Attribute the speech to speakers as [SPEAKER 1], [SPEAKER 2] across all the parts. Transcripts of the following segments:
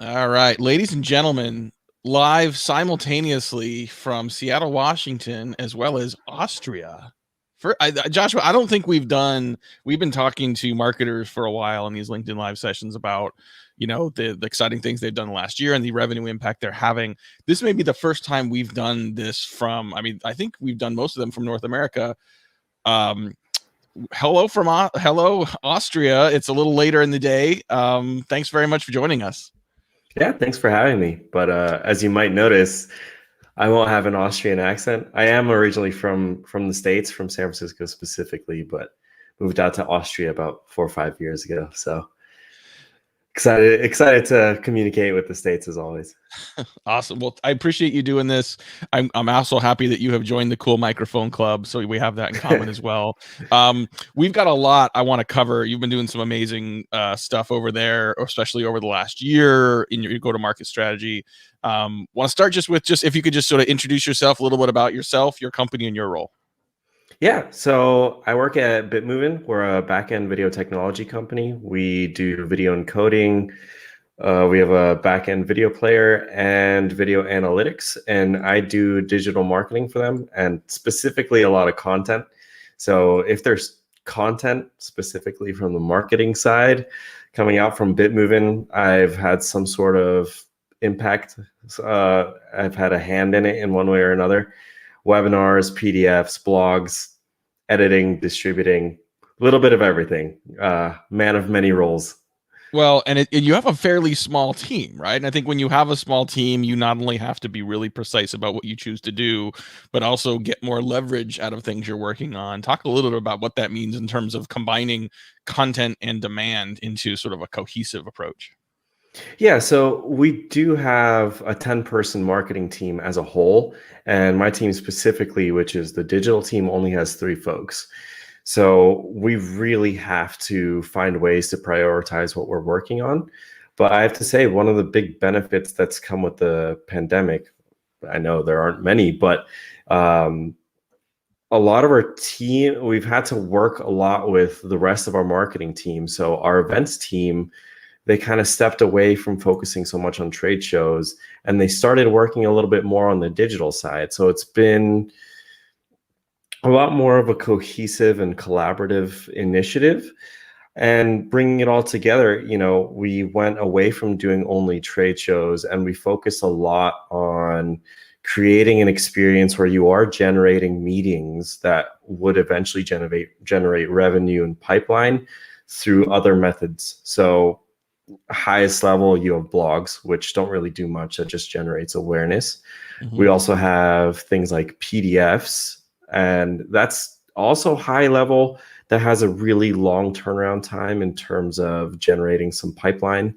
[SPEAKER 1] All right, ladies and gentlemen, live simultaneously from Seattle, Washington, as well as Austria. Joshua, I don't think we've been talking to marketers for a while in these LinkedIn live sessions about, the exciting things they've done last year and the revenue impact they're having. This may be the first time we've done this I think we've done most of them from North America. Um, hello, Austria. It's a little later in the day. Thanks very much for joining us.
[SPEAKER 2] Yeah, thanks for having me. But as you might notice, I won't have an Austrian accent. I am originally from the States, from San Francisco specifically, but moved out to Austria about 4 or 5 years ago. So excited to communicate with the States as always.
[SPEAKER 1] Awesome. Well, I appreciate you doing this. I'm also happy that you have joined the Cool Microphone Club, so we have that in common as well. We've got a lot I want to cover. You've been doing some amazing stuff over there, especially over the last year in your go-to-market strategy. Want to start just if you could just sort of introduce yourself, a little bit about yourself, your company, and your role.
[SPEAKER 2] Yeah, so I work at BitMovin. We're a back-end video technology company. We do video encoding. We have a back-end video player and video analytics, and I do digital marketing for them, and specifically a lot of content. So if there's content specifically from the marketing side coming out from BitMovin, I've had some sort of impact. I've had a hand in it in one way or another. Webinars, PDFs, blogs, editing, distributing, a little bit of everything. Man of many roles.
[SPEAKER 1] Well, and you have a fairly small team, right? And I think when you have a small team, you not only have to be really precise about what you choose to do, but also get more leverage out of things you're working on. Talk a little bit about what that means in terms of combining content and demand into sort of a cohesive approach.
[SPEAKER 2] Yeah, so we do have a 10-person marketing team as a whole, and my team specifically, which is the digital team, only has 3 folks. So we really have to find ways to prioritize what we're working on. But I have to say, one of the big benefits that's come with the pandemic, I know there aren't many, but a lot of our team, we've had to work a lot with the rest of our marketing team. So our events team, they kind of stepped away from focusing so much on trade shows, and they started working a little bit more on the digital side. So it's been a lot more of a cohesive and collaborative initiative. And bringing it all together, we went away from doing only trade shows, and we focused a lot on creating an experience where you are generating meetings that would eventually generate revenue and pipeline through other methods. So highest level, you have blogs, which don't really do much. That just generates awareness.
[SPEAKER 1] Mm-hmm.
[SPEAKER 2] We also have things like PDFs, and that's also high level. That has a really long turnaround time in terms of generating some pipeline.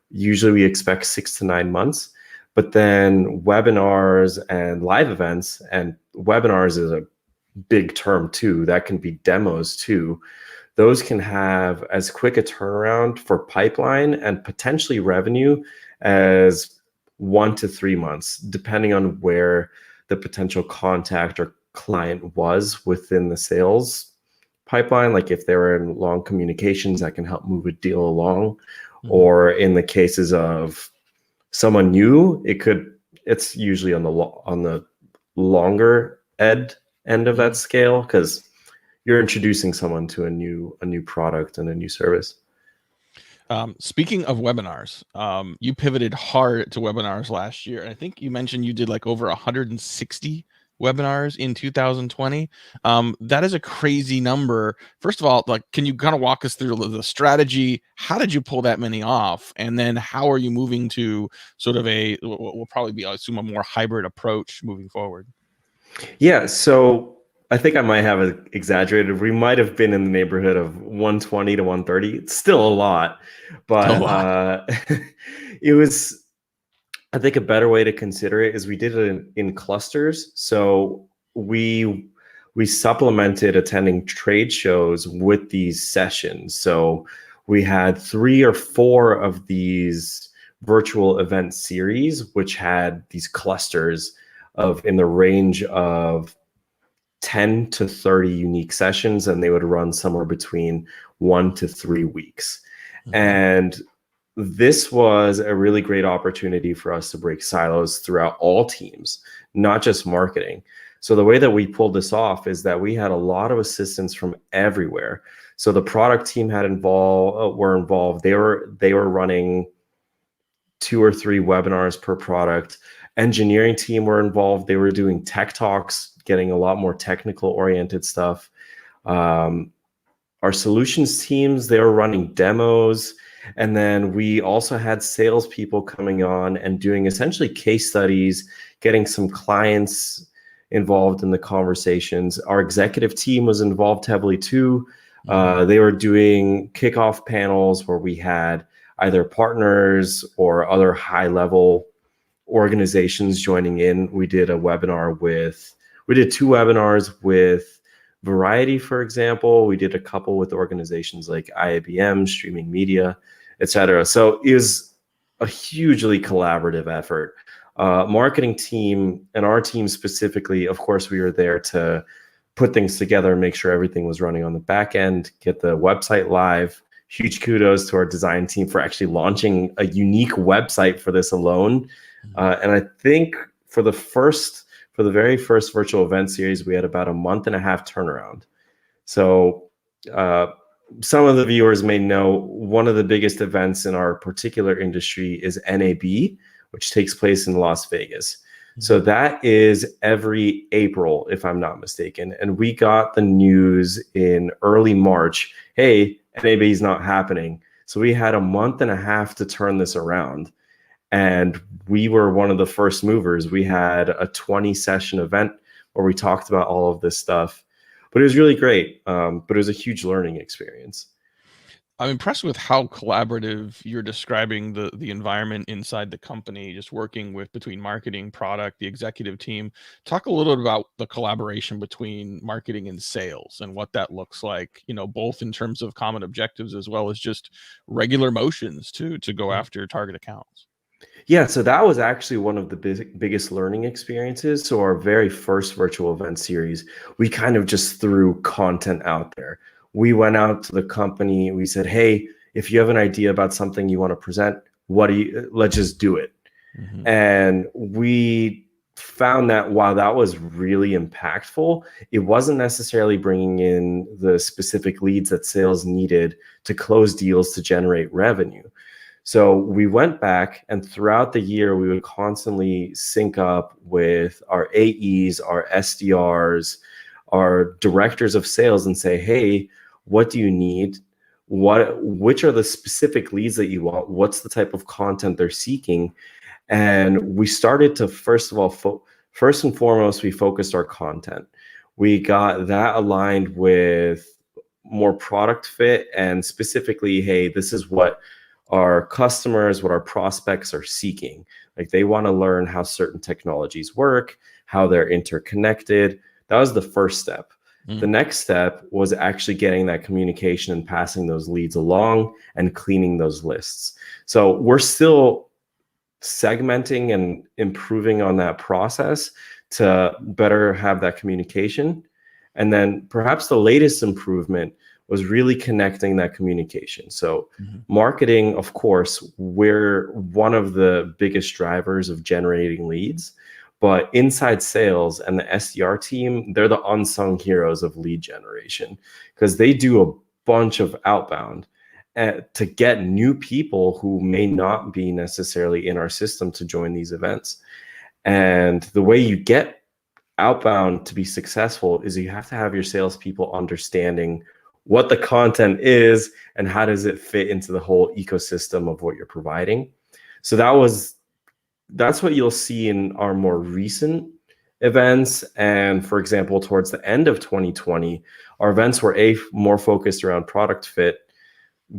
[SPEAKER 2] Usually we expect 6 to 9 months, but then webinars and live events, and webinars is a big term too. That can be demos too. Those can have as quick a turnaround for pipeline and potentially revenue as 1 to 3 months, depending on where the potential contact or client was within the sales pipeline. Like if they were in long communications, that can help move a deal along. Mm-hmm. Or in the cases of someone new, it's usually on the longer end of that scale, because you're introducing someone to a new product and a new service.
[SPEAKER 1] Speaking of webinars, you pivoted hard to webinars last year. And I think you mentioned you did like over 160 webinars in 2020. That is a crazy number. First of all, like, can you kind of walk us through the strategy? How did you pull that many off? And then how are you moving to sort of will probably be, I assume, a more hybrid approach moving forward?
[SPEAKER 2] Yeah, so I think I might have exaggerated. We might have been in the neighborhood of 120 to 130. It's still a lot, but it was, I think a better way to consider it is we did it in clusters. So we supplemented attending trade shows with these sessions. So we had 3 or 4 of these virtual event series, which had these clusters of in the range of 10 to 30 unique sessions, and they would run somewhere between 1 to 3 weeks. Mm-hmm. And this was a really great opportunity for us to break silos throughout all teams, not just marketing. So the way that we pulled this off is that we had a lot of assistants from everywhere. So the product team were involved. They were running 2 or 3 webinars per product. Engineering team were involved. They were doing tech talks, getting a lot more technical oriented stuff. Um, our solutions teams, they were running demos. And then we also had salespeople coming on and doing essentially case studies, getting some clients involved in the conversations. Our executive team was involved heavily too. They were doing kickoff panels where we had either partners or other high level organizations joining in. We did 2 webinars with Variety, for example. We did a couple with organizations like IABM, Streaming Media, etc. So it was a hugely collaborative effort. Marketing team and our team specifically, of course, we were there to put things together, make sure everything was running on the back end, get the website live. Huge kudos to our design team for actually launching a unique website for this alone. And I think for the very first virtual event series, we had about a month and a half turnaround. So some of the viewers may know one of the biggest events in our particular industry is NAB, which takes place in Las Vegas. So that is every April, if I'm not mistaken. And we got the news in early March, hey, NAB is not happening. So we had a month and a half to turn this around. And we were one of the first movers. We had a 20-session event where we talked about all of this stuff. But it was really great. But it was a huge learning experience.
[SPEAKER 1] I'm impressed with how collaborative you're describing the environment inside the company, just working with between marketing, product, the executive team. Talk a little bit about the collaboration between marketing and sales and what that looks like, both in terms of common objectives as well as just regular motions to go after target accounts.
[SPEAKER 2] Yeah, so that was actually one of the biggest learning experiences. So our very first virtual event series, we kind of just threw content out there. We went out to the company. We said, hey, if you have an idea about something you want to present, let's just do it. And we found that while that was really impactful, it wasn't necessarily bringing in the specific leads that sales needed to close deals to generate revenue. So we went back, and throughout the year, we would constantly sync up with our AEs, our SDRs, our directors of sales and say, hey, what do you need? Which are the specific leads that you want? What's the type of content they're seeking? And we started to, first and foremost, we focused our content. We got that aligned with more product fit, and specifically, hey, this is what our customers, what our prospects are seeking. Like, they want to learn how certain technologies work, how they're interconnected. That was the first step. The next step was actually getting that communication and passing those leads along and cleaning those lists. So we're still segmenting and improving on that process to better have that communication. And then perhaps the latest improvement was really connecting that communication. So marketing, of course, we're one of the biggest drivers of generating leads, but inside sales and the SDR team, they're the unsung heroes of lead generation, because they do a bunch of outbound to get new people who may not be necessarily in our system to join these events. And the way you get outbound to be successful is you have to have your salespeople understanding what the content is and how does it fit into the whole ecosystem of what you're providing. So that's what you'll see in our more recent events. And for example, towards the end of 2020, our events were more focused around product fit.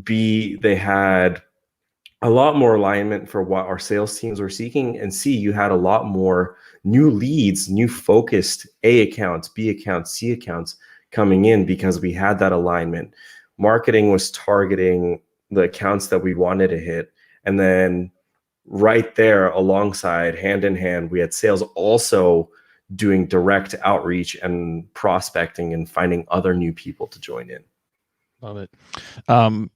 [SPEAKER 2] B, they had a lot more alignment for what our sales teams were seeking. And C, you had a lot more new leads, new focused A accounts, B accounts, C accounts coming in, because we had that alignment. Marketing was targeting the accounts that we wanted to hit. And then right there alongside, hand in hand, we had sales also doing direct outreach and prospecting and finding other new people to join in.
[SPEAKER 1] Love it.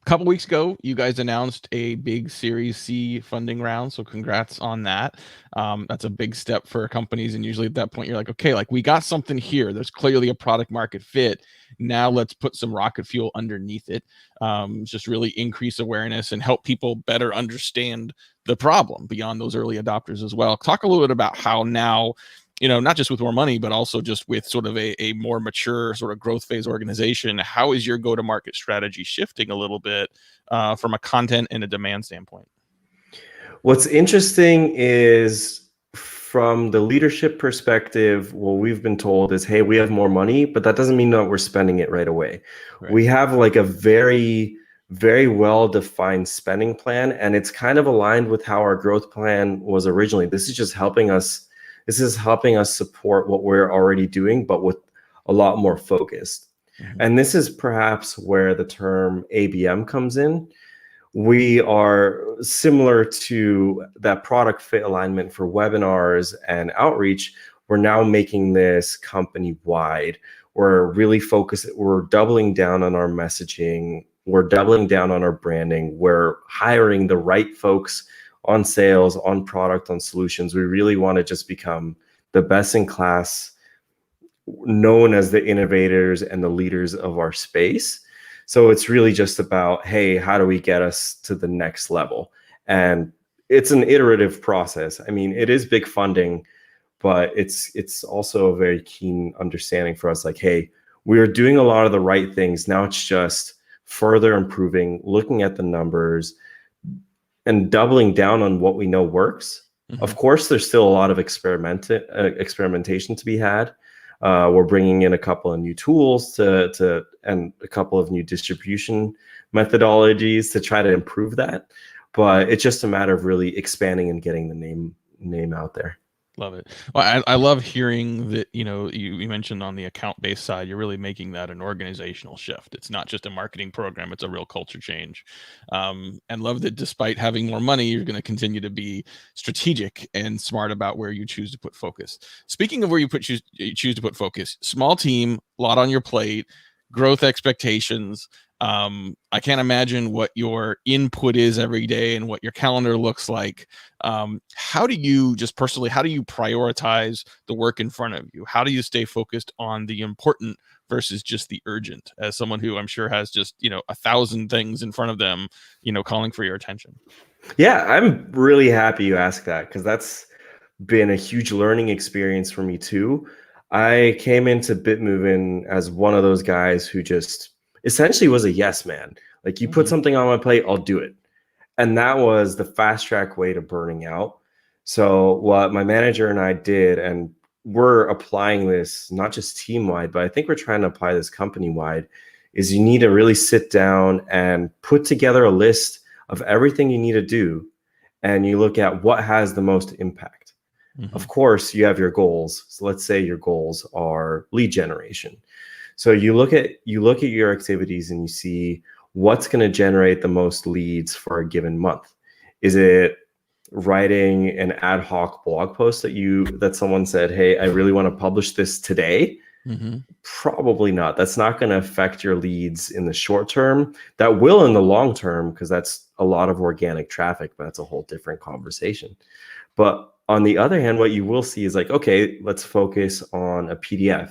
[SPEAKER 1] Couple weeks ago, you guys announced a big Series C funding round, so congrats on that. That's a big step for companies, and usually at that point, you're like, okay, like we got something here. There's clearly a product market fit. Now let's put some rocket fuel underneath it. Just really increase awareness and help people better understand the problem beyond those early adopters as well. Talk a little bit about how now, not just with more money, but also just with sort of a more mature sort of growth phase organization, how is your go-to-market strategy shifting a little bit from a content and a demand standpoint?
[SPEAKER 2] What's interesting is from the leadership perspective, what we've been told is, hey, we have more money, but that doesn't mean that we're spending it right away.
[SPEAKER 1] Right.
[SPEAKER 2] We have like a very, very well-defined spending plan, and it's kind of aligned with how our growth plan was originally. This is helping us support what we're already doing, but with a lot more focused. Mm-hmm. And this is perhaps where the term ABM comes in. We are similar to that product fit alignment for webinars and outreach. We're now making this company wide. We're really focused. We're doubling down on our messaging. We're doubling down on our branding. We're hiring the right folks on sales, on product, on solutions. We really want to just become the best in class, known as the innovators and the leaders of our space. So it's really just about, hey, how do we get us to the next level? And it's an iterative process. I mean, it is big funding, but it's also a very keen understanding for us, like, hey, we're doing a lot of the right things. Now it's just further improving, looking at the numbers, and doubling down on what we know works. Mm-hmm. Of course, there's still a lot of experimentation to be had. We're bringing in a couple of new tools and a couple of new distribution methodologies to try to improve that. But it's just a matter of really expanding and getting the name out there.
[SPEAKER 1] Love it. Well, I love hearing that, you mentioned on the account-based side, you're really making that an organizational shift. It's not just a marketing program, it's a real culture change. And love that despite having more money, you're going to continue to be strategic and smart about where you choose to put focus. Speaking of where you choose to put focus, small team, a lot on your plate, growth expectations. I can't imagine what your input is every day and what your calendar looks like. How do you prioritize the work in front of you? How do you stay focused on the important versus just the urgent, as someone who I'm sure has just, 1,000 things in front of them, calling for your attention?
[SPEAKER 2] Yeah, I'm really happy you asked that, because that's been a huge learning experience for me too. I came into BitMovin as one of those guys who just essentially was a yes man. Like, you put something on my plate, I'll do it. And that was the fast track way to burning out. So what my manager and I did, and we're applying this not just team wide, but I think we're trying to apply this company wide, is you need to really sit down and put together a list of everything you need to do. And you look at what has the most impact. Mm-hmm. Of course, you have your goals. So let's say your goals are lead generation. So you look at your activities and you see what's going to generate the most leads for a given month. Is it writing an ad hoc blog post that someone said, hey, I really want to publish this today? Mm-hmm. Probably not. That's not going to affect your leads in the short term. That will in the long term, because that's a lot of organic traffic, but that's a whole different conversation. But on the other hand, what you will see is like, okay, let's focus on a PDF.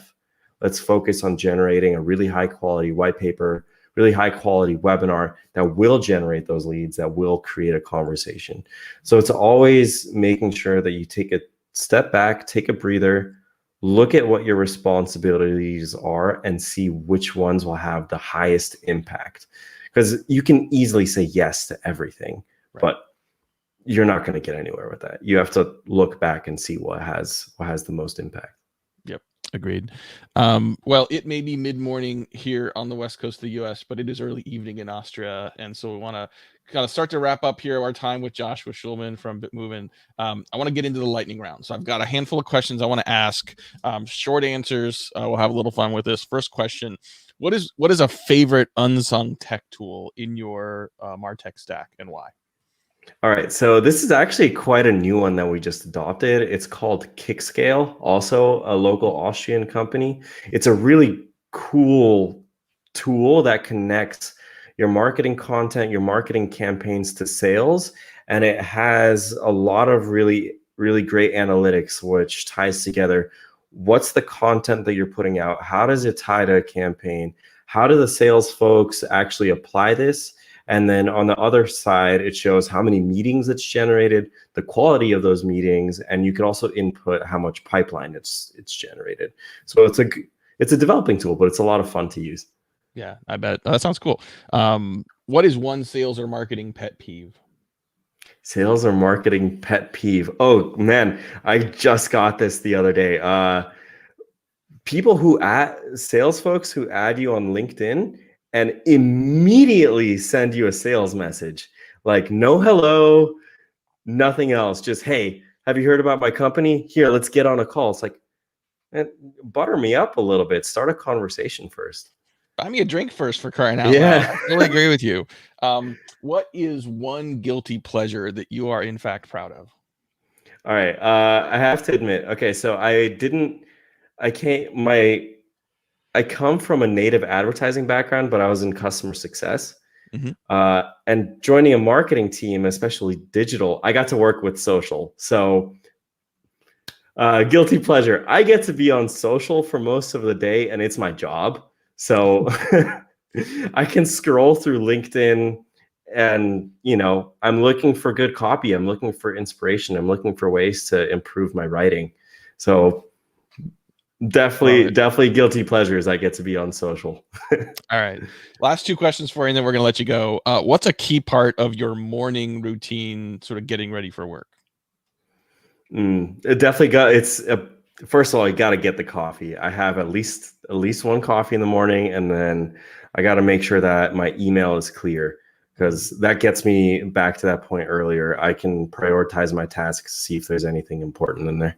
[SPEAKER 2] Let's focus on generating a really high quality white paper, really high quality webinar that will generate those leads, that will create a conversation. So it's always making sure that you take a step back, take a breather, look at what your responsibilities are, and see which ones will have the highest impact. Because you can easily say yes to everything, right, but you're not going to get anywhere with that. You have to look back and see what has the most impact.
[SPEAKER 1] Yep. Agreed. Well, it may be mid-morning here on the west coast of the U.S., but it is early evening in Austria, and so we want to kind of start to wrap up here our time with Joshua Shulman from BitMovin. I want to get into the lightning round. So I've got a handful of questions I want to ask. Short answers. We'll have a little fun with this. First question: What is a favorite unsung tech tool in your MarTech stack, and why?
[SPEAKER 2] All right, so this is actually quite a new one that we just adopted. It's called Kickscale, also a local Austrian company. It's a really cool tool that connects your marketing content, your marketing campaigns to sales. And it has a lot of really, really great analytics, which ties together what's the content that you're putting out? How does it tie to a campaign? How do the sales folks actually apply this? And then on the other side, it shows how many meetings it's generated, the quality of those meetings, and you can also input how much pipeline it's generated. So it's a developing tool, but it's a lot of fun to use.
[SPEAKER 1] Yeah, I bet. That sounds cool. What is one sales or marketing pet peeve?
[SPEAKER 2] Sales or marketing pet peeve. Oh man, I just got this the other day. People who add sales folks who add you on LinkedIn and immediately send you a sales message, like no hello, nothing else. Just, hey, have you heard about my company? Here, let's get on a call. It's like, man, butter me up a little bit. Start a conversation first.
[SPEAKER 1] Buy me a drink first, for crying out loud.
[SPEAKER 2] Yeah.
[SPEAKER 1] I totally agree with you. What is one guilty pleasure that you are in fact proud of?
[SPEAKER 2] All right. I have to admit, okay, so I come from a native advertising background, but I was in customer success.
[SPEAKER 1] Mhm.
[SPEAKER 2] And joining a marketing team, especially digital, I got to work with social. So guilty pleasure. I get to be on social for most of the day, and it's my job. So I can scroll through LinkedIn and, I'm looking for good copy. I'm looking for inspiration. I'm looking for ways to improve my writing. So definitely guilty pleasures. I get to be on social.
[SPEAKER 1] All right. Last two questions for you, and then we're going to let you go. What's a key part of your morning routine, sort of getting ready for work?
[SPEAKER 2] It definitely first of all, you got to get the coffee. I have at least one coffee in the morning, and then I got to make sure that my email is clear, because that gets me back to that point earlier. I can prioritize my tasks, see if there's anything important in there.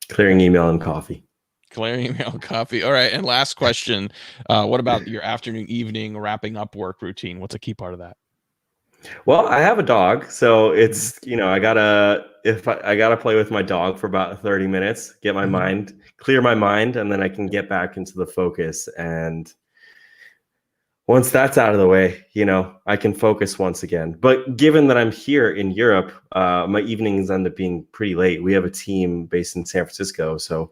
[SPEAKER 2] Clearing email and coffee.
[SPEAKER 1] Clearing email and coffee. All right. And last question. What about your afternoon, evening, wrapping up work routine? What's a key part of that?
[SPEAKER 2] Well, I have a dog, so it's, I gotta play with my dog for about 30 minutes, get my mind, clear my mind, and then I can get back into the focus. And once that's out of the way, I can focus once again. But given that I'm here in Europe, my evenings end up being pretty late. We have a team based in San Francisco, so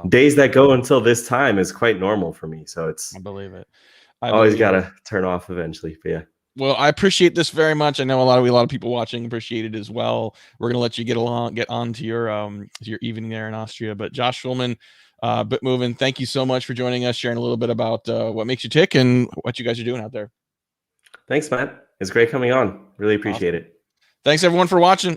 [SPEAKER 2] days that go until this time is quite normal for me. So it's
[SPEAKER 1] I believe it.
[SPEAKER 2] Always gotta turn off eventually. But yeah.
[SPEAKER 1] Well, I appreciate this very much. I know a lot of people watching appreciate it as well. We're gonna let you get on to your evening there in Austria. But Josh Shulman, Bitmovin, thank you so much for joining us, sharing a little bit about what makes you tick and what you guys are doing out there.
[SPEAKER 2] Thanks, Matt. It's great coming on. Really appreciate it.
[SPEAKER 1] Thanks everyone for watching.